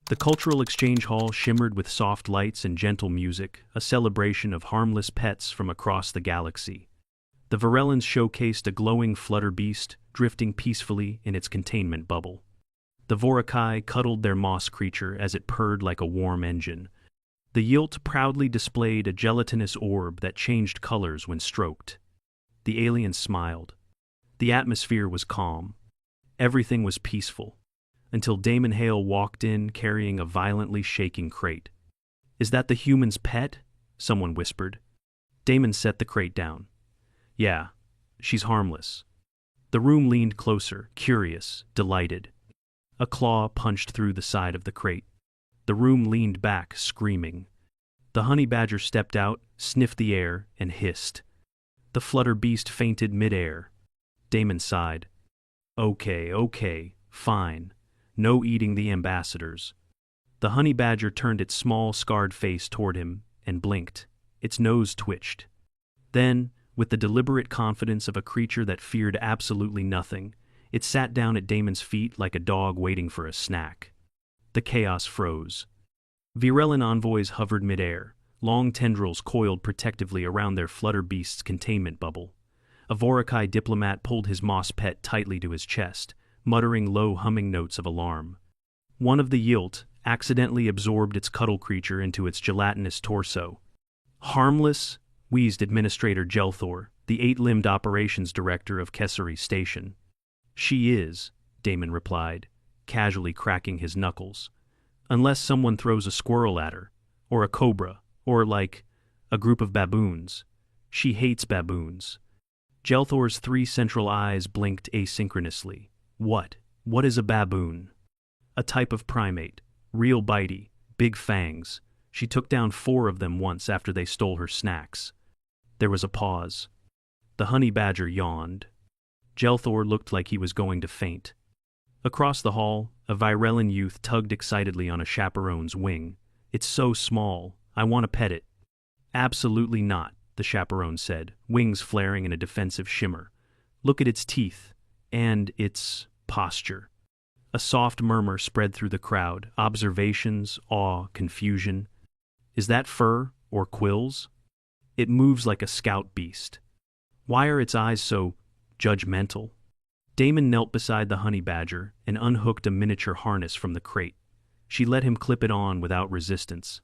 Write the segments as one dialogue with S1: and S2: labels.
S1: The cultural exchange hall shimmered with soft lights and gentle music, a celebration of harmless pets from across the galaxy. The Varellans showcased a glowing flutter beast, drifting peacefully in its containment bubble. The Vorakai cuddled their moss creature as it purred like a warm engine. The Yilt proudly displayed a gelatinous orb that changed colors when stroked. The aliens smiled. The atmosphere was calm. Everything was peaceful. Until Damon Hale walked in carrying a violently shaking crate. "Is that the human's pet?" someone whispered. Damon set the crate down. "Yeah, she's harmless." The room leaned closer, curious, delighted. A claw punched through the side of the crate. The room leaned back, screaming. The honey badger stepped out, sniffed the air, and hissed. The flutter beast fainted mid-air. Damon sighed. Okay, fine. No eating the ambassadors." The honey badger turned its small, scarred face toward him and blinked. Its nose twitched. Then, with the deliberate confidence of a creature that feared absolutely nothing, it sat down at Damon's feet like a dog waiting for a snack. The chaos froze. Virellan envoys hovered midair. Long tendrils coiled protectively around their flutter beast's containment bubble. A Vorakai diplomat pulled his moss pet tightly to his chest, muttering low humming notes of alarm. One of the Yilt accidentally absorbed its cuddle creature into its gelatinous torso. "Harmless?" wheezed Administrator Gelthor, the eight-limbed operations director of Kessari Station. "She is," Damon replied, casually cracking his knuckles. "Unless someone throws a squirrel at her, or a cobra, or, a group of baboons. She hates baboons." Gelthor's three central eyes blinked asynchronously. What is a baboon?" "A type of primate. Real bitey, big fangs. She took down 4 of them once after they stole her snacks." There was a pause. The honey badger yawned. Gelthor looked like he was going to faint. Across the hall, a Virellan youth tugged excitedly on a chaperone's wing. "It's so small. I want to pet it." "Absolutely not," the chaperone said, wings flaring in a defensive shimmer. "Look at its teeth. And its posture." A soft murmur spread through the crowd, observations, awe, confusion. "Is that fur, or quills?" "It moves like a scout beast." "Why are its eyes so judgmental?" Damon knelt beside the honey badger and unhooked a miniature harness from the crate. She let him clip it on without resistance.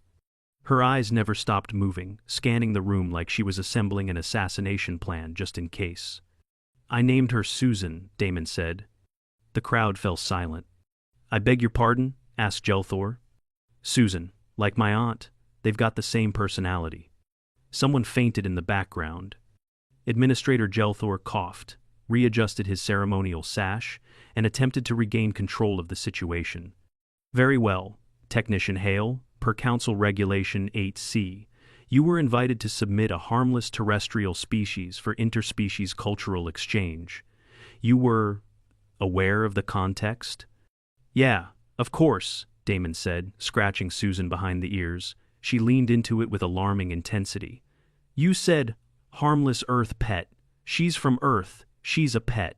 S1: Her eyes never stopped moving, scanning the room like she was assembling an assassination plan just in case. "I named her Susan," Damon said. The crowd fell silent. "I beg your pardon?" asked Gelthor. "Susan, like my aunt, they've got the same personality." Someone fainted in the background. Administrator Gelthor coughed, readjusted his ceremonial sash, and attempted to regain control of the situation. "Very well, Technician Hale, per Council Regulation 8C, you were invited to submit a harmless terrestrial species for interspecies cultural exchange. You were aware of the context?" "Yeah, of course," Damon said, scratching Susan behind the ears. She leaned into it with alarming intensity. "You said, harmless Earth pet. She's from Earth. She's a pet."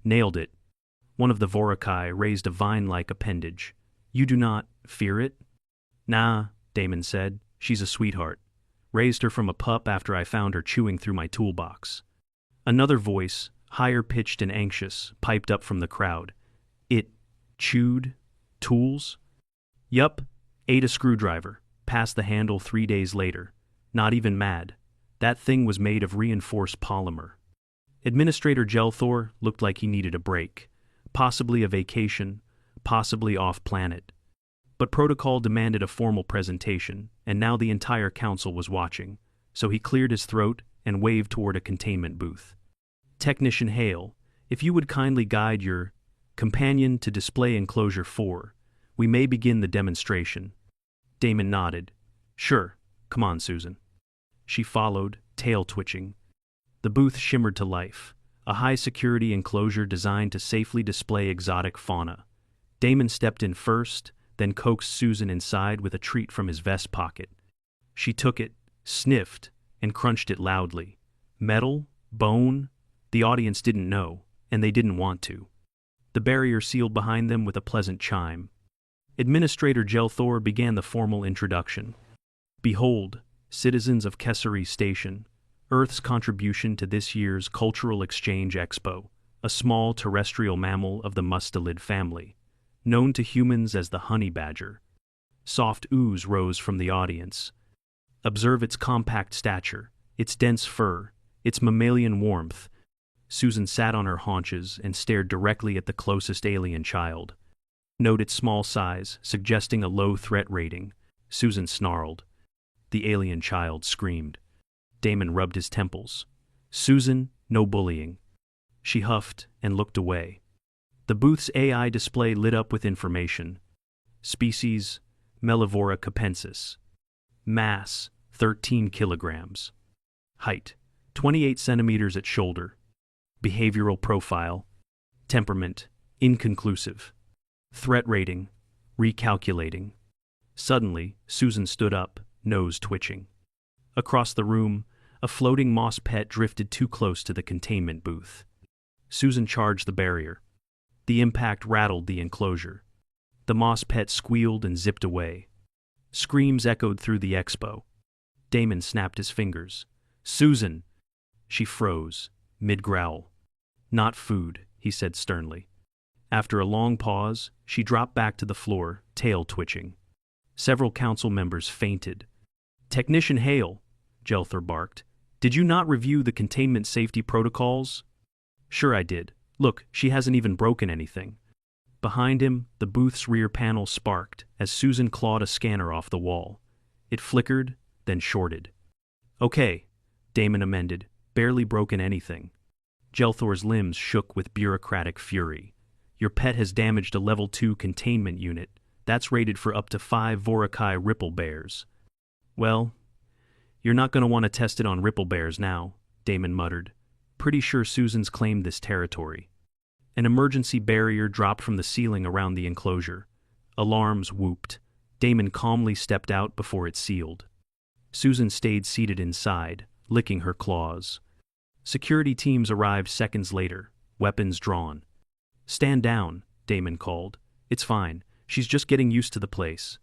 S1: "Nailed it." One of the Vorakai raised a vine-like appendage. "You do not fear it?" "Nah," Damon said. "She's a sweetheart. Raised her from a pup after I found her chewing through my toolbox." Another voice, higher pitched and anxious, piped up from the crowd. "It chewed tools?" "Yup, ate a screwdriver, passed the handle 3 days later. Not even mad. That thing was made of reinforced polymer." Administrator Gelthor looked like he needed a break, possibly a vacation, possibly off-planet. But protocol demanded a formal presentation, and now the entire council was watching, so he cleared his throat and waved toward a containment booth. "Technician Hale, if you would kindly guide your companion to display enclosure 4, we may begin the demonstration." Damon nodded. "Sure, come on, Susan." She followed, tail twitching. The booth shimmered to life, a high-security enclosure designed to safely display exotic fauna. Damon stepped in first, then coaxed Susan inside with a treat from his vest pocket. She took it, sniffed, and crunched it loudly. Metal? Bone? The audience didn't know, and they didn't want to. The barrier sealed behind them with a pleasant chime. Administrator Gelthor began the formal introduction. Behold, citizens of Kessari Station, Earth's contribution to this year's Cultural Exchange Expo, a small terrestrial mammal of the mustelid family, known to humans as the honey badger. Soft ooze rose from the audience. Observe its compact stature, its dense fur, its mammalian warmth. Susan sat on her haunches and stared directly at the closest alien child. Note its small size, suggesting a low threat rating. Susan snarled. The alien child screamed. Damon rubbed his temples. Susan, no bullying. She huffed and looked away. The booth's AI display lit up with information. Species, Mellivora capensis. Mass, 13 kilograms. Height, 28 centimeters at shoulder. Behavioral profile. Temperament, inconclusive. Threat rating, recalculating. Suddenly, Susan stood up, nose twitching. Across the room, a floating moss pet drifted too close to the containment booth. Susan charged the barrier. The impact rattled the enclosure. The moss pet squealed and zipped away. Screams echoed through the expo. Damon snapped his fingers. Susan! She froze, mid-growl. Not food, he said sternly. After a long pause, she dropped back to the floor, tail twitching. Several council members fainted. Technician Hale, Gelthor barked. Did you not review the containment safety protocols? Sure I did. Look, she hasn't even broken anything. Behind him, the booth's rear panel sparked as Susan clawed a scanner off the wall. It flickered, then shorted. Okay, Damon amended, barely broken anything. Gelthor's limbs shook with bureaucratic fury. Your pet has damaged a level 2 containment unit. That's rated for up to 5 Vorakai ripple bears. Well, you're not going to want to test it on ripple bears now, Damon muttered. Pretty sure Susan's claimed this territory. An emergency barrier dropped from the ceiling around the enclosure. Alarms whooped. Damon calmly stepped out before it sealed. Susan stayed seated inside, licking her claws. Security teams arrived seconds later, weapons drawn. Stand down, Damon called. It's fine. She's just getting used to the place.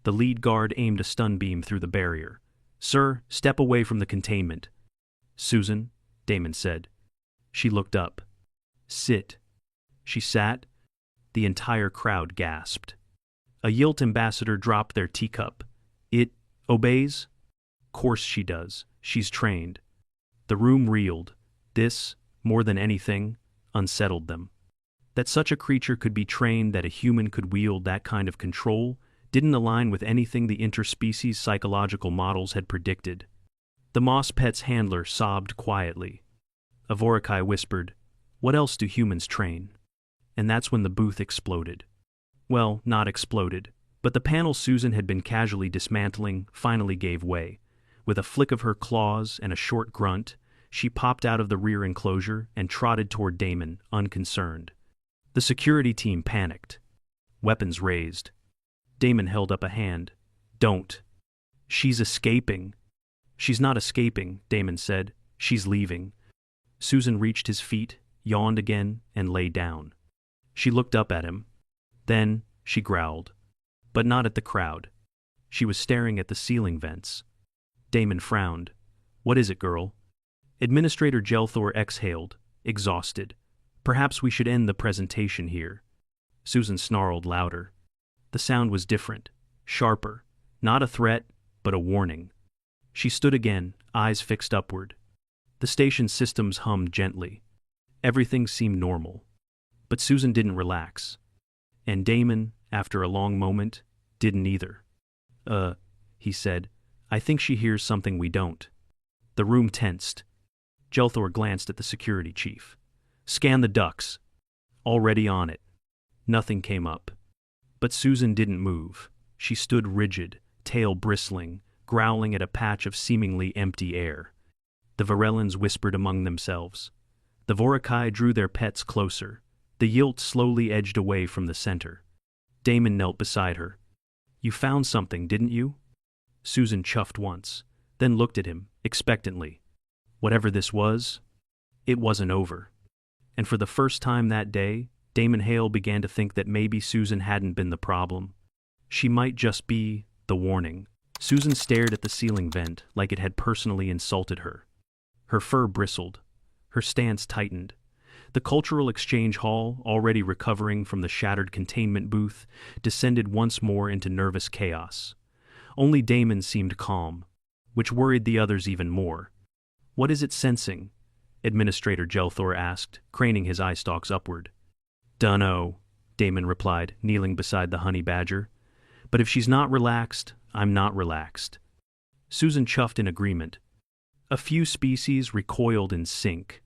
S1: The lead guard aimed a stun beam through the barrier. Sir, step away from the containment. Susan, Damon said. She looked up. Sit. She sat. The entire crowd gasped. A Yilt ambassador dropped their teacup. It obeys? Course she does. She's trained. The room reeled. This, more than anything, unsettled them. That such a creature could be trained, that a human could wield that kind of control, didn't align with anything the interspecies psychological models had predicted. The moss pet's handler sobbed quietly. A Vorakai whispered, "What else do humans train?" And that's when the booth exploded. Well, not exploded, but the panel Susan had been casually dismantling finally gave way. With a flick of her claws and a short grunt, she popped out of the rear enclosure and trotted toward Damon, unconcerned. The security team panicked. Weapons raised. Damon held up a hand. Don't. She's escaping. She's not escaping, Damon said. She's leaving. Susan reached his feet, yawned again, and lay down. She looked up at him. Then she growled. But not at the crowd. She was staring at the ceiling vents. Damon frowned. What is it, girl? Administrator Gelthor exhaled, exhausted. Perhaps we should end the presentation here. Susan snarled louder. The sound was different, sharper, not a threat, but a warning. She stood again, eyes fixed upward. The station systems hummed gently. Everything seemed normal. But Susan didn't relax. And Damon, after a long moment, didn't either. He said, I think she hears something we don't. The room tensed. Gelthor glanced at the security chief. Scan the ducts. Already on it. Nothing came up. But Susan didn't move. She stood rigid, tail bristling, growling at a patch of seemingly empty air. The Varellans whispered among themselves. The Vorakai drew their pets closer. The Yilt slowly edged away from the center. Damon knelt beside her. You found something, didn't you? Susan chuffed once, then looked at him, expectantly. Whatever this was, it wasn't over. And for the first time that day, Damon Hale began to think that maybe Susan hadn't been the problem. She might just be the warning. Susan stared at the ceiling vent like it had personally insulted her. Her fur bristled. Her stance tightened. The cultural exchange hall, already recovering from the shattered containment booth, descended once more into nervous chaos. Only Damon seemed calm, which worried the others even more. "What is it sensing?" Administrator Gelthor asked, craning his eye stalks upward. "Dunno," Damon replied, kneeling beside the honey badger. "But if she's not relaxed, I'm not relaxed." Susan chuffed in agreement. A few species recoiled in sync.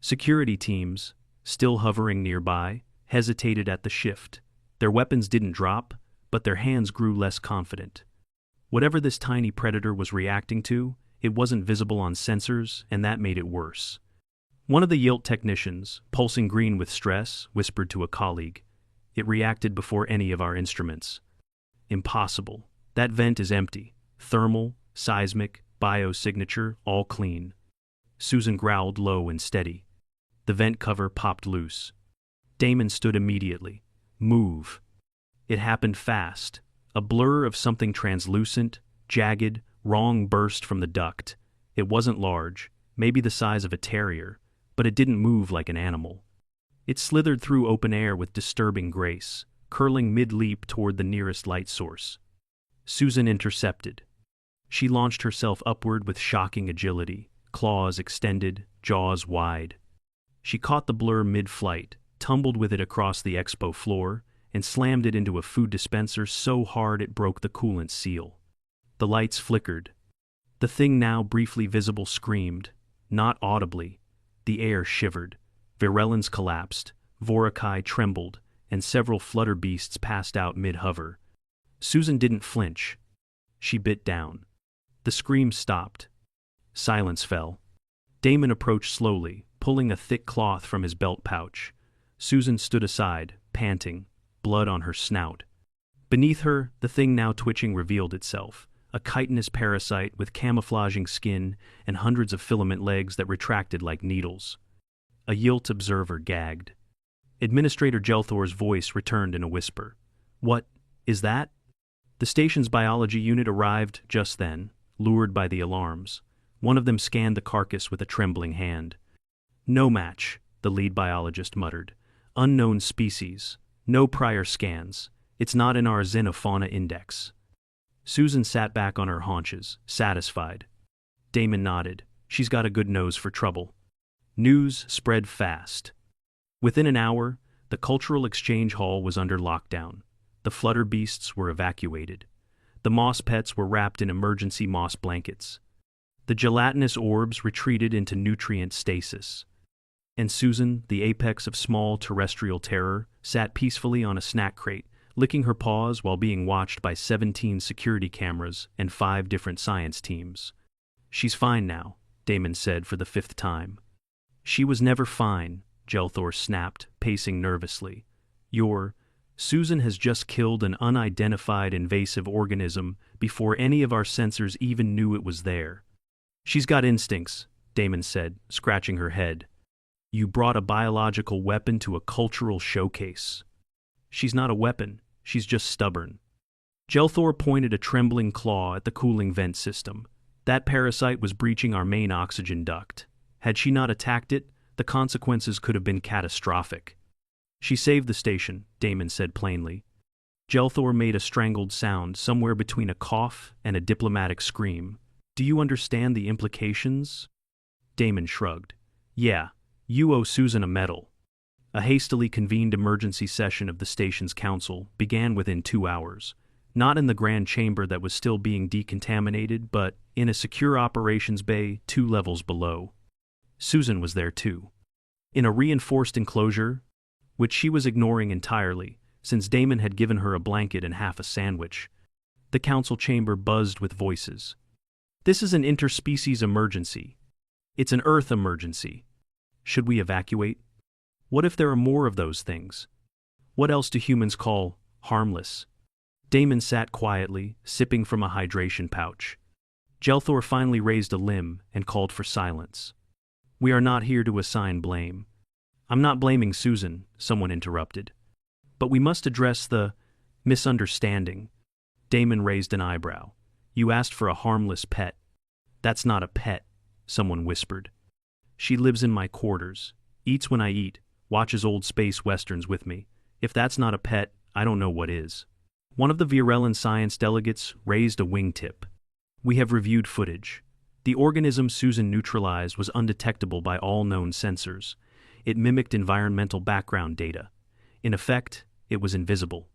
S1: Security teams, still hovering nearby, hesitated at the shift. Their weapons didn't drop, but their hands grew less confident. Whatever this tiny predator was reacting to, it wasn't visible on sensors, and that made it worse. One of the Yilt technicians, pulsing green with stress, whispered to a colleague, "It reacted before any of our instruments." "Impossible. That vent is empty. Thermal, seismic, biosignature, all clean." Susan growled low and steady. The vent cover popped loose. Damon stood immediately. "Move." It happened fast. A blur of something translucent, jagged, wrong burst from the duct. It wasn't large, maybe the size of a terrier, but it didn't move like an animal. It slithered through open air with disturbing grace, curling mid-leap toward the nearest light source. Susan intercepted. She launched herself upward with shocking agility, claws extended, jaws wide. She caught the blur mid-flight, tumbled with it across the expo floor, and slammed it into a food dispenser so hard it broke the coolant seal. The lights flickered. The thing now briefly visible screamed, not audibly. The air shivered. Virellans collapsed, Vorakai trembled, and several flutter beasts passed out mid-hover. Susan didn't flinch. She bit down. The scream stopped. Silence fell. Damon approached slowly, pulling a thick cloth from his belt pouch. Susan stood aside, panting, blood on her snout. Beneath her, the thing now twitching revealed itself, a chitinous parasite with camouflaging skin and hundreds of filament legs that retracted like needles. A Yilt observer gagged. Administrator Gelthor's voice returned in a whisper. "What is that?" The station's biology unit arrived just then, lured by the alarms. One of them scanned the carcass with a trembling hand. "No match," the lead biologist muttered. "Unknown species. No prior scans. It's not in our xenofauna index." Susan sat back on her haunches, satisfied. Damon nodded. She's got a good nose for trouble. News spread fast. Within an hour, the cultural exchange hall was under lockdown. The flutter beasts were evacuated. The moss pets were wrapped in emergency moss blankets. The gelatinous orbs retreated into nutrient stasis. And Susan, the apex of small terrestrial terror, sat peacefully on a snack crate, licking her paws while being watched by 17 security cameras and 5 different science teams. "She's fine now," Damon said for the 5th time. "She was never fine," Gelthor snapped, pacing nervously. Susan has just killed an unidentified invasive organism before any of our sensors even knew it was there." "She's got instincts," Damon said, scratching her head. "You brought a biological weapon to a cultural showcase." "She's not a weapon, she's just stubborn." Gelthor pointed a trembling claw at the cooling vent system. That parasite was breaching our main oxygen duct. Had she not attacked it, the consequences could have been catastrophic. "She saved the station," Damon said plainly. Gelthor made a strangled sound somewhere between a cough and a diplomatic scream. "Do you understand the implications?" Damon shrugged. "Yeah, you owe Susan a medal." A hastily convened emergency session of the station's council began within 2 hours. Not in the grand chamber that was still being decontaminated, but in a secure operations bay 2 levels below. Susan was there too. In a reinforced enclosure, which she was ignoring entirely, since Damon had given her a blanket and half a sandwich. The council chamber buzzed with voices. "This is an interspecies emergency. It's an Earth emergency. Should we evacuate? What if there are more of those things? What else do humans call harmless?" Damon sat quietly, sipping from a hydration pouch. Gelthor finally raised a limb and called for silence. "We are not here to assign blame." "I'm not blaming Susan," someone interrupted. "But we must address the Misunderstanding. Damon raised an eyebrow. You asked for a harmless pet. That's not a pet, someone whispered. She lives in my quarters, eats when I eat, watches old space westerns with me. If that's not a pet, I don't know what is. One of the Virellan science delegates raised a wingtip. We have reviewed footage. The organism Susan neutralized was undetectable by all known sensors. It mimicked environmental background data. In effect, it was invisible.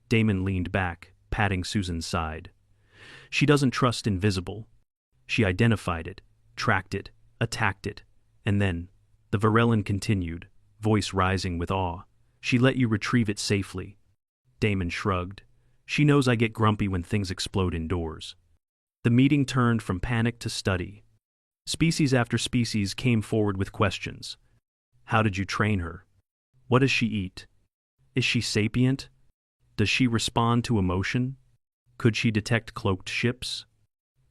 S1: Damon leaned back, patting Susan's side. She doesn't trust invisible. She identified it, tracked it, attacked it, and then, the Virellan continued, voice rising with awe. She let you retrieve it safely. Damon shrugged. She knows I get grumpy when things explode indoors. The meeting turned from panic to study. Species after species came forward with questions. How did you train her? What does she eat? Is she sapient? Does she respond to emotion? Could she detect cloaked ships?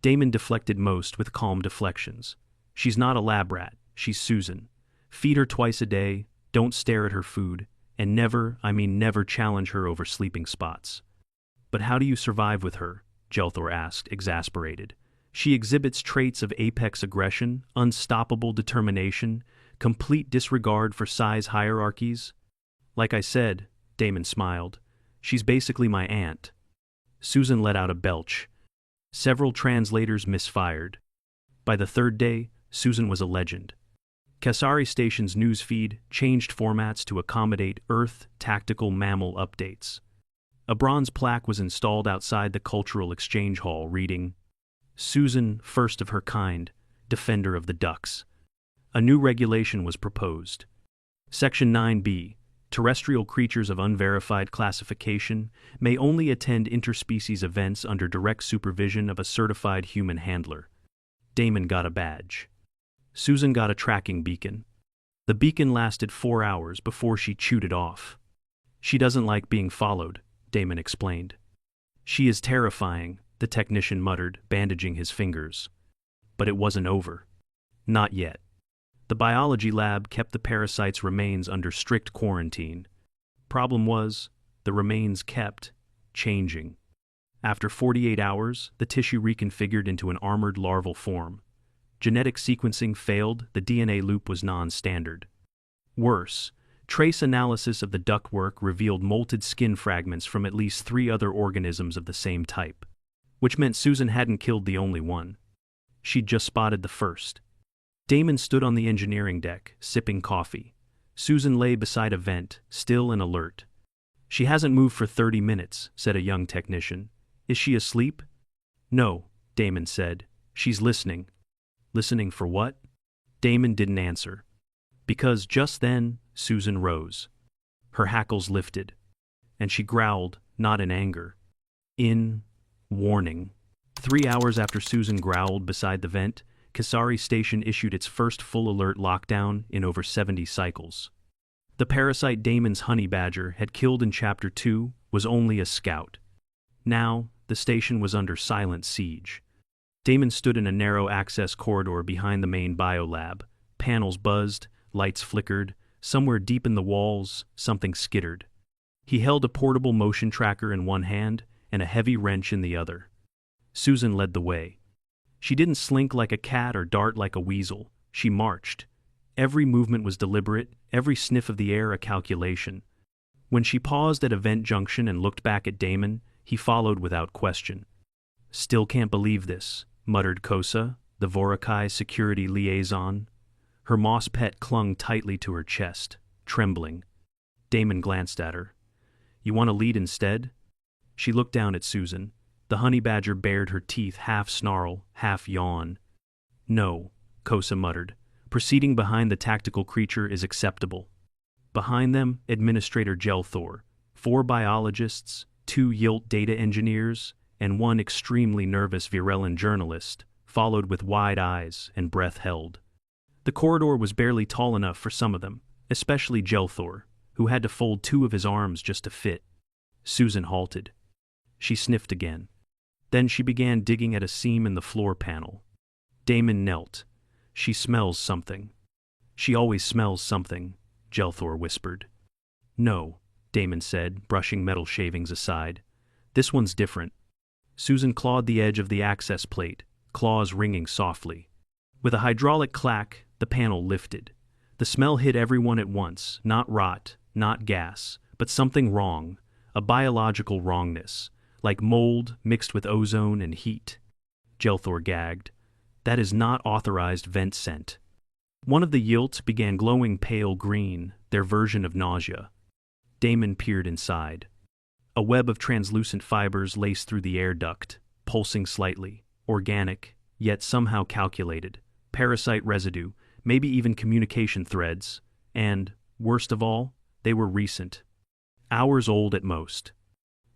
S1: Damon deflected most with calm deflections. She's not a lab rat, she's Susan. Feed her twice a day, don't stare at her food, and never, I mean never challenge her over sleeping spots. But how do you survive with her? Gelthor asked, exasperated. She exhibits traits of apex aggression, unstoppable determination, complete disregard for size hierarchies. Like I said, Damon smiled, she's basically my aunt. Susan let out a belch. Several translators misfired. By the third day, Susan was a legend. Kasari Station's news feed changed formats to accommodate Earth tactical mammal updates. A bronze plaque was installed outside the Cultural Exchange Hall reading, Susan, first of her kind, defender of the ducks. A new regulation was proposed. Section 9b, terrestrial creatures of unverified classification may only attend interspecies events under direct supervision of a certified human handler. Damon got a badge. Susan got a tracking beacon. The beacon lasted 4 hours before she chewed it off. She doesn't like being followed, Damon explained. She is terrifying, the technician muttered, bandaging his fingers. But it wasn't over. Not yet. The biology lab kept the parasite's remains under strict quarantine. Problem was, the remains kept changing. After 48 hours, the tissue reconfigured into an armored larval form. Genetic sequencing failed, the DNA loop was non-standard. Worse, trace analysis of the ductwork revealed molted skin fragments from at least 3 other organisms of the same type, which meant Susan hadn't killed the only one. She'd just spotted the first. Damon stood on the engineering deck, sipping coffee. Susan lay beside a vent, still and alert. She hasn't moved for 30 minutes, said a young technician. Is she asleep? No, Damon said. She's listening. Listening for what? Damon didn't answer. Because just then, Susan rose. Her hackles lifted. And she growled, not in anger. In warning. 3 hours after Susan growled beside the vent, Kasari Station issued its first full alert lockdown in over 70 cycles. The parasite Damon's honey badger had killed in Chapter 2 was only a scout. Now, the station was under silent siege. Damon stood in a narrow access corridor behind the main biolab. Panels buzzed, lights flickered. Somewhere deep in the walls, something skittered. He held a portable motion tracker in one hand and a heavy wrench in the other. Susan led the way. She didn't slink like a cat or dart like a weasel. She marched. Every movement was deliberate, every sniff of the air a calculation. When she paused at a vent junction and looked back at Damon, he followed without question. Still can't believe this, muttered Kosa, the Vorakai security liaison. Her moss pet clung tightly to her chest, trembling. Damon glanced at her. You want to lead instead? She looked down at Susan. The honey badger bared her teeth, half snarl, half yawn. No, Kosa muttered. Proceeding behind the tactical creature is acceptable. Behind them, Administrator Gelthor, 4 biologists, 2 Yilt data engineers, and 1 extremely nervous Virellan journalist, followed with wide eyes and breath held. The corridor was barely tall enough for some of them, especially Gelthor, who had to fold 2 of his arms just to fit. Susan halted. She sniffed again. Then she began digging at a seam in the floor panel. Damon knelt. She smells something. She always smells something, Gelthor whispered. No, Damon said, brushing metal shavings aside. "This one's different." Susan clawed the edge of the access plate, claws ringing softly. With a hydraulic clack, the panel lifted. The smell hit everyone at once, not rot, not gas, but something wrong, a biological wrongness, like mold mixed with ozone and heat. Gelthor gagged. "That is not authorized vent scent." One of the yilts began glowing pale green, their version of nausea. Damon peered inside. A web of translucent fibers laced through the air duct, pulsing slightly, organic, yet somehow calculated. Parasite residue, maybe even communication threads, and, worst of all, they were recent. Hours old at most.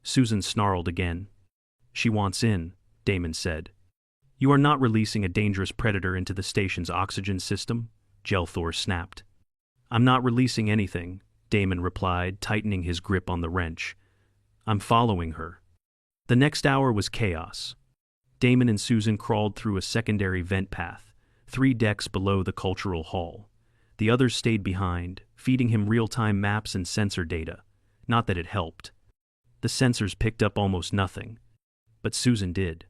S1: Susan snarled again. "She wants in," Damon said. "You are not releasing a dangerous predator into the station's oxygen system," Gelthor snapped. "I'm not releasing anything," Damon replied, tightening his grip on the wrench. "I'm following her." The next hour was chaos. Damon and Susan crawled through a secondary vent path, 3 decks below the cultural hall. The others stayed behind, feeding him real-time maps and sensor data. Not that it helped. The sensors picked up almost nothing. But Susan did.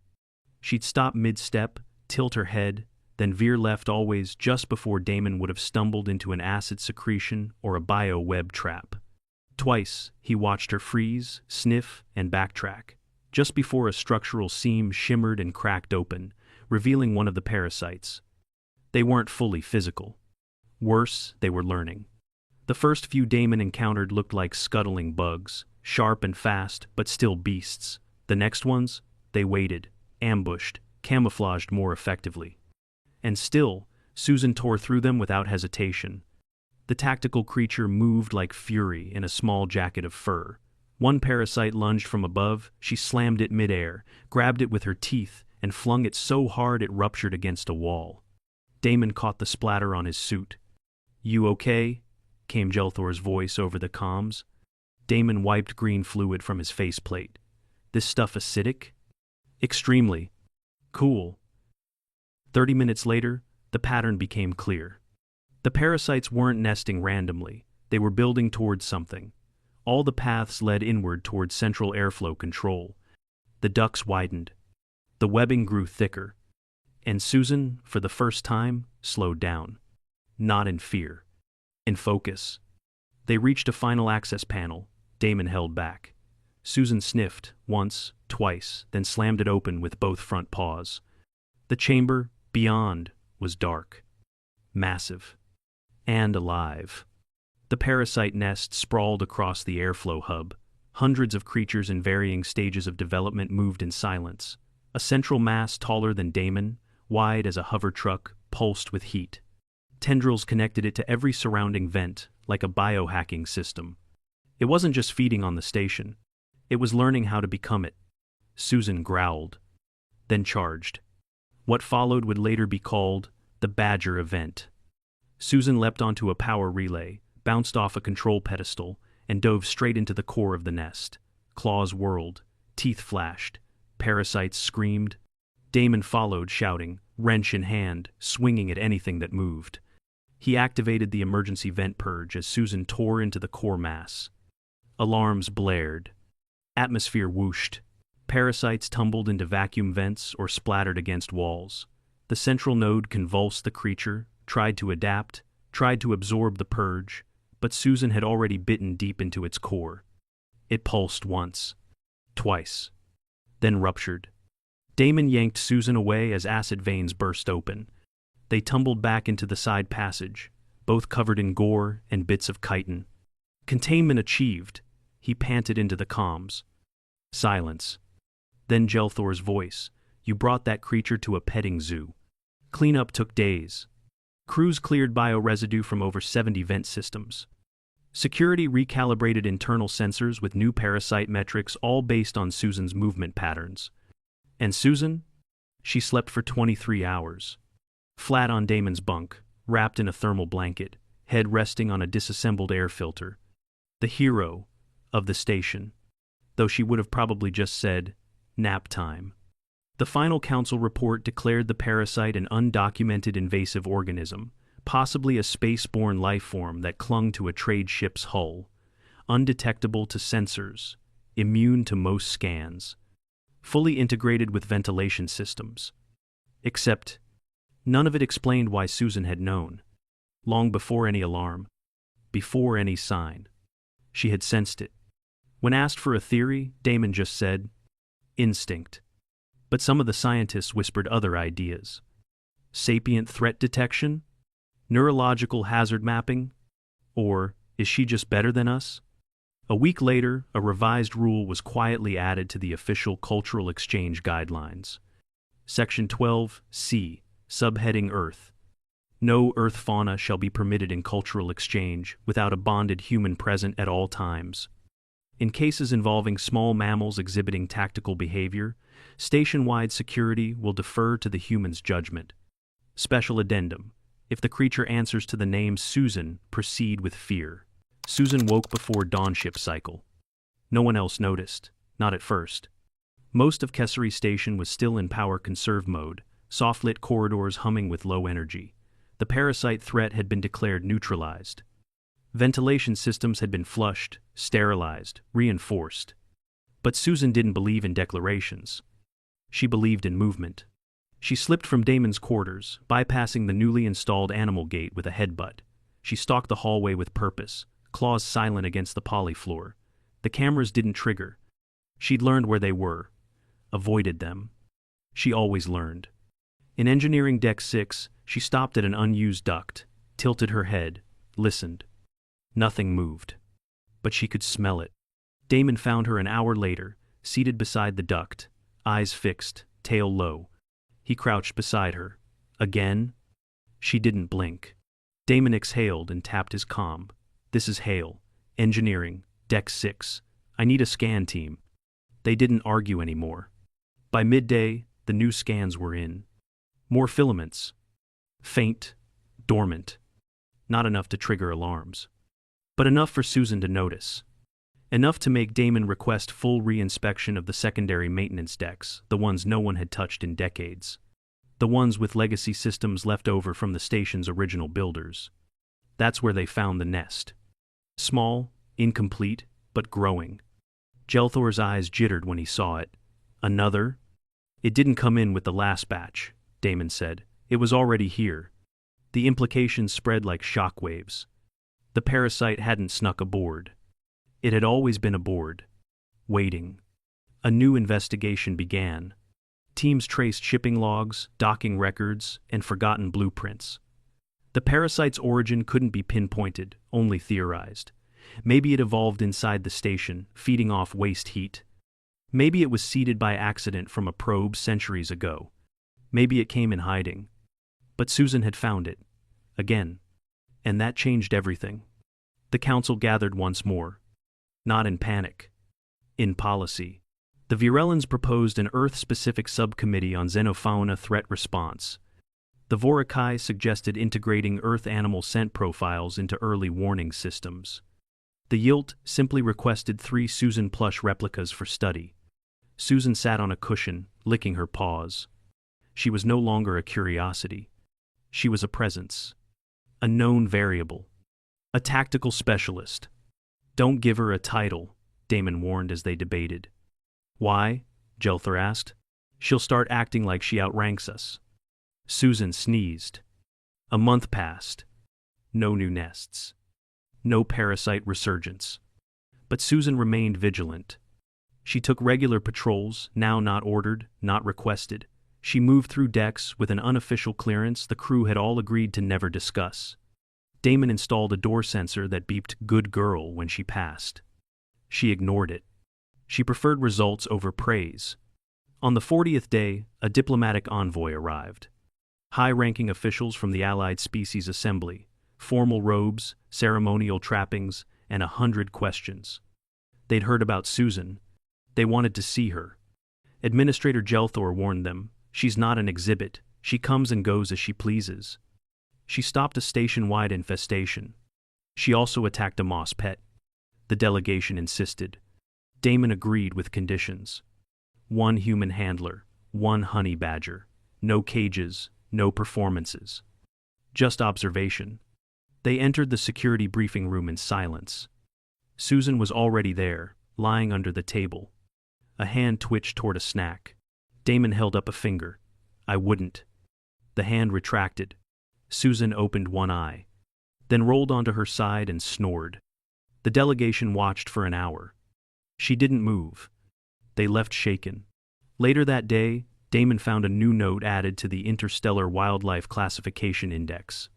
S1: She'd stop mid-step, tilt her head, then veer left always just before Damon would have stumbled into an acid secretion or a bio-web trap. Twice, he watched her freeze, sniff, and backtrack, just before a structural seam shimmered and cracked open, revealing one of the parasites. They weren't fully physical. Worse, they were learning. The first few Damon encountered looked like scuttling bugs, sharp and fast, but still beasts. The next ones, they waited, ambushed, camouflaged more effectively. And still, Susan tore through them without hesitation. The tactical creature moved like fury in a small jacket of fur. One parasite lunged from above, she slammed it midair, grabbed it with her teeth, and flung it so hard it ruptured against a wall. Damon caught the splatter on his suit. "You okay?" came Gelthor's voice over the comms. Damon wiped green fluid from his faceplate. "This stuff acidic?" "Extremely." "Cool." 30 minutes later, the pattern became clear. The parasites weren't nesting randomly, they were building towards something. All the paths led inward towards central airflow control. The ducts widened. The webbing grew thicker. And Susan, for the first time, slowed down. Not in fear. In focus. They reached a final access panel. Damon held back. Susan sniffed, once, twice, then slammed it open with both front paws. The chamber, beyond, was dark. Massive. And alive. The parasite nest sprawled across the airflow hub. Hundreds of creatures in varying stages of development moved in silence. A central mass taller than Damon, wide as a hover truck, pulsed with heat. Tendrils connected it to every surrounding vent, like a biohacking system. It wasn't just feeding on the station. It was learning how to become it. Susan growled. Then charged. What followed would later be called the Badger event. Susan leapt onto a power relay, bounced off a control pedestal, and dove straight into the core of the nest. Claws whirled, teeth flashed, parasites screamed. Damon followed, shouting, wrench in hand, swinging at anything that moved. He activated the emergency vent purge as Susan tore into the core mass. Alarms blared. Atmosphere whooshed. Parasites tumbled into vacuum vents or splattered against walls. The central node convulsed the creature, tried to adapt, tried to absorb the purge, but Susan had already bitten deep into its core. It pulsed once. Twice. Then ruptured. Damon yanked Susan away as acid veins burst open. They tumbled back into the side passage, both covered in gore and bits of chitin. Containment achieved, he panted into the comms. Silence. Then Gelthor's voice. You brought that creature to a petting zoo. Cleanup took days. Crews cleared bioresidue from over 70 vent systems. Security recalibrated internal sensors with new parasite metrics, all based on Susan's movement patterns. And Susan? She slept for 23 hours. Flat on Damon's bunk, wrapped in a thermal blanket, head resting on a disassembled air filter. The hero of the station, though she would have probably just said, nap time. The final council report declared the parasite an undocumented invasive organism, possibly a space-borne life form that clung to a trade ship's hull. undetectable to sensors, immune to most scans, fully integrated with ventilation systems. Except, none of it explained why Susan had known. Long before any alarm, before any sign, she had sensed it. When asked for a theory, Damon just said, instinct. But some of the scientists whispered other ideas. Sapient threat detection? Neurological hazard mapping? Or, is she just better than us? A week later, a revised rule was quietly added to the official Cultural Exchange Guidelines. Section 12C, subheading Earth. No Earth fauna shall be permitted in cultural exchange without a bonded human present at all times. In cases involving small mammals exhibiting tactical behavior, station-wide security will defer to the human's judgment. Special addendum. If the creature answers to the name Susan, proceed with fear. Susan woke before dawnship cycle. No one else noticed, not at first. Most of Kessery Station was still in power conserve mode, soft-lit corridors humming with low energy. The parasite threat had been declared neutralized. Ventilation systems had been flushed, sterilized, reinforced. But Susan didn't believe in declarations. She believed in movement. She slipped from Damon's quarters, bypassing the newly installed animal gate with a headbutt. She stalked the hallway with purpose, claws silent against the poly floor. The cameras didn't trigger. She'd learned where they were, avoided them. She always learned. In Engineering Deck 6, she stopped at an unused duct, tilted her head, listened. Nothing moved. But she could smell it. Damon found her an hour later, seated beside the duct, eyes fixed, tail low. He crouched beside her. Again? She didn't blink. Damon exhaled and tapped his comm. This is Hale. Engineering, Deck 6. I need a scan team. They didn't argue anymore. By midday, the new scans were in. More filaments. Faint, dormant. Not enough to trigger alarms. But enough for Susan to notice. Enough to make Damon request full reinspection of the secondary maintenance decks, the ones no one had touched in decades. The ones with legacy systems left over from the station's original builders. That's where they found the nest. Small, incomplete, but growing. Jelthor's eyes jittered when he saw it. Another? It didn't come in with the last batch, Damon said. It was already here. The implications spread like shockwaves. The parasite hadn't snuck aboard. It had always been aboard. Waiting. A new investigation began. Teams traced shipping logs, docking records, and forgotten blueprints. The parasite's origin couldn't be pinpointed, only theorized. Maybe it evolved inside the station, feeding off waste heat. Maybe it was seeded by accident from a probe centuries ago. Maybe it came in hiding. But Susan had found it. Again. And that changed everything. The council gathered once more. Not in panic. In policy. The Virellans proposed an Earth-specific subcommittee on xenofauna threat response. The Vorakai suggested integrating Earth animal scent profiles into early warning systems. The Yilt simply requested 3 Susan plush replicas for study. Susan sat on a cushion, licking her paws. She was no longer a curiosity. She was a presence. A known variable. A tactical specialist. Don't give her a title, Damon warned as they debated. Why? Jelthor asked. She'll start acting like she outranks us. Susan sneezed. A month passed. No new nests. No parasite resurgence. But Susan remained vigilant. She took regular patrols, now not ordered, not requested. She moved through decks with an unofficial clearance the crew had all agreed to never discuss. Damon installed a door sensor that beeped "good girl" when she passed. She ignored it. She preferred results over praise. On the 40th day, a diplomatic envoy arrived. High-ranking officials from the Allied Species Assembly, formal robes, ceremonial trappings, and 100 questions. They'd heard about Susan. They wanted to see her. Administrator Jelthor warned them, she's not an exhibit, she comes and goes as she pleases. She stopped a station-wide infestation. She also attacked a moss pet. The delegation insisted. Damon agreed with conditions. 1 human handler, 1 honey badger. No cages, no performances. Just observation. They entered the security briefing room in silence. Susan was already there, lying under the table. A hand twitched toward a snack. Damon held up a finger. I wouldn't. The hand retracted. Susan opened one eye, then rolled onto her side and snored. The delegation watched for an hour. She didn't move. They left shaken. Later that day, Damon found a new note added to the Interstellar Wildlife Classification Index.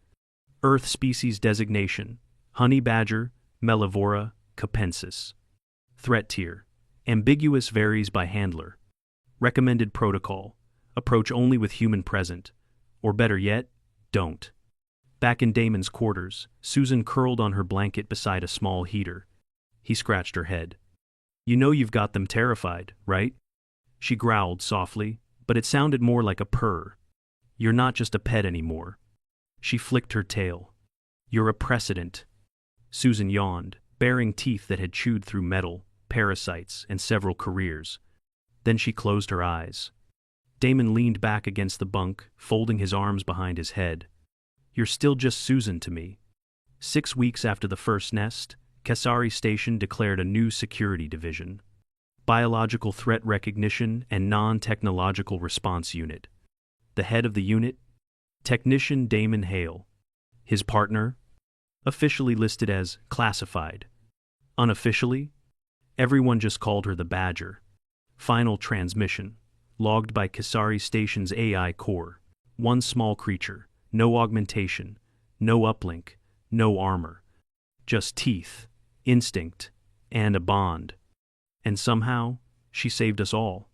S1: Earth species designation: honey badger, Mellivora capensis. Threat tier: ambiguous, varies by handler. Recommended protocol: approach only with human present. Or better yet, don't. Back in Damon's quarters, Susan curled on her blanket beside a small heater. He scratched her head. You know you've got them terrified, right? She growled softly, but it sounded more like a purr. You're not just a pet anymore. She flicked her tail. You're a precedent. Susan yawned, baring teeth that had chewed through metal, parasites, and several careers. Then she closed her eyes. Damon leaned back against the bunk, folding his arms behind his head. You're still just Susan to me. 6 weeks after the first nest, Kasari Station declared a new security division: Biological Threat Recognition and Non-Technological Response Unit. The head of the unit? Technician Damon Hale. His partner? Officially listed as classified. Unofficially? Everyone just called her the Badger. Final transmission, logged by Kasari Station's AI core. One small creature, no augmentation, no uplink, no armor. Just teeth, instinct, and a bond. And somehow, she saved us all.